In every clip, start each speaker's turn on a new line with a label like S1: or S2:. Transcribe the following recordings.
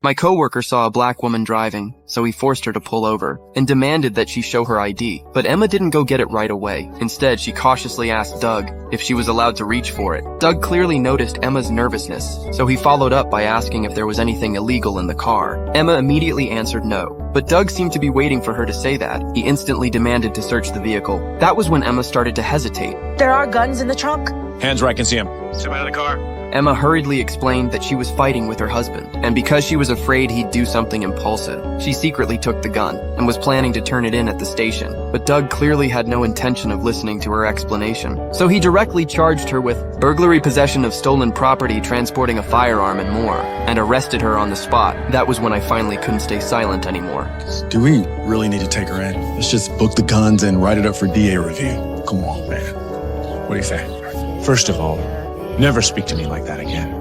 S1: My coworker saw a black woman driving, so he forced her to pull over and demanded that she show her ID. But Emma didn't go get it right away. Instead, she cautiously asked Doug if she was allowed to reach for it. Doug clearly noticed Emma's nervousness, so he followed up by asking if there was anything illegal in the car. Emma immediately answered no, but Doug seemed to be waiting for her to say that. He instantly demanded to search the vehicle. That was when Emma started to hesitate.
S2: There are guns in the trunk?
S3: Hands where I can see them. Step out of the car.
S1: Emma hurriedly explained that she was fighting with her husband, and because she was afraid he'd do something impulsive, she secretly took the gun and was planning to turn it in at the station. But Doug clearly had no intention of listening to her explanation, so he directly charged her with burglary, possession of stolen property, transporting a firearm, and more, and arrested her on the spot. That was when I finally couldn't stay silent anymore.
S4: Do we really need to take her in? Let's just book the guns and write it up for DA review. Come on, man.
S3: What do you say? First of all, never speak to me like that again.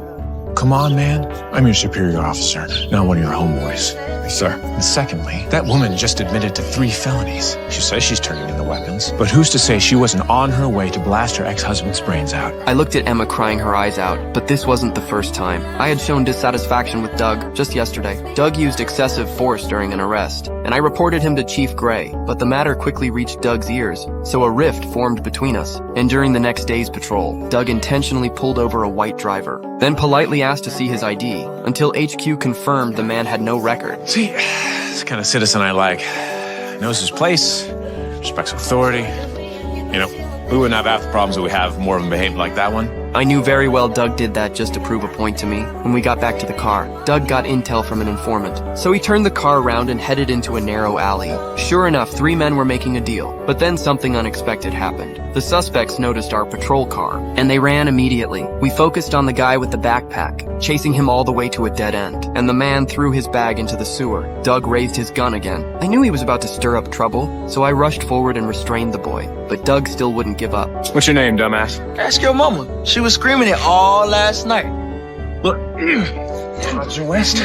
S3: Come on, man. I'm your superior officer, not one of your homeboys.
S4: Sir.
S3: And secondly, that woman just admitted to 3 felonies. She says she's turning in the weapons, but who's to say she wasn't on her way to blast her ex-husband's brains out?
S1: I looked at Emma crying her eyes out, but this wasn't the first time. I had shown dissatisfaction with Doug just yesterday. Doug used excessive force during an arrest, and I reported him to Chief Gray, but the matter quickly reached Doug's ears, so a rift formed between us. And during the next day's patrol, Doug intentionally pulled over a white driver, then politely asked to see his ID, until HQ confirmed the man had no record.
S3: See, this kind of citizen I like. Knows his place, respects authority. You know, we wouldn't have half the problems that we have if more of them behaved like that one.
S1: I knew very well Doug did that just to prove a point to me. When we got back to the car, Doug got intel from an informant, so he turned the car around and headed into a narrow alley. Sure enough, 3 men were making a deal, but then something unexpected happened. The suspects noticed our patrol car, and they ran immediately. We focused on the guy with the backpack, chasing him all the way to a dead end, and the man threw his bag into the sewer. Doug raised his gun again. I knew he was about to stir up trouble, so I rushed forward and restrained the boy, but Doug still wouldn't give up.
S3: What's your name, dumbass?
S5: Ask your mama. She was screaming it all last night.
S3: Look, Roger West,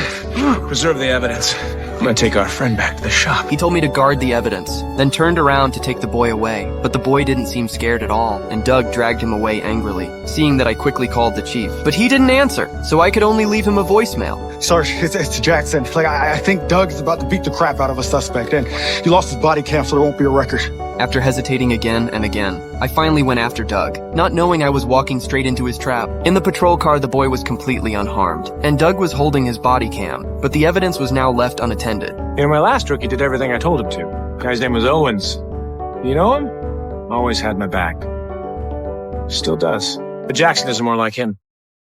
S3: preserve the evidence. I'm gonna take our friend back to the shop.
S1: He told me to guard the evidence, then turned around to take the boy away. But the boy didn't seem scared at all, and Doug dragged him away angrily, seeing that I quickly called the chief. But he didn't answer, so I could only leave him a voicemail.
S6: Sarge, it's Jackson. I think Doug is about to beat the crap out of a suspect, and he lost his body cam, so there won't be a record.
S1: After hesitating again and again, I finally went after Doug, not knowing I was walking straight into his trap. In the patrol car, the boy was completely unharmed, and Doug was holding his body cam, but the evidence was now left unattended.
S3: You know, my last rookie did everything I told him to. The guy's name was Owens. You know him? Always had my back. Still does. But Jackson is more like him.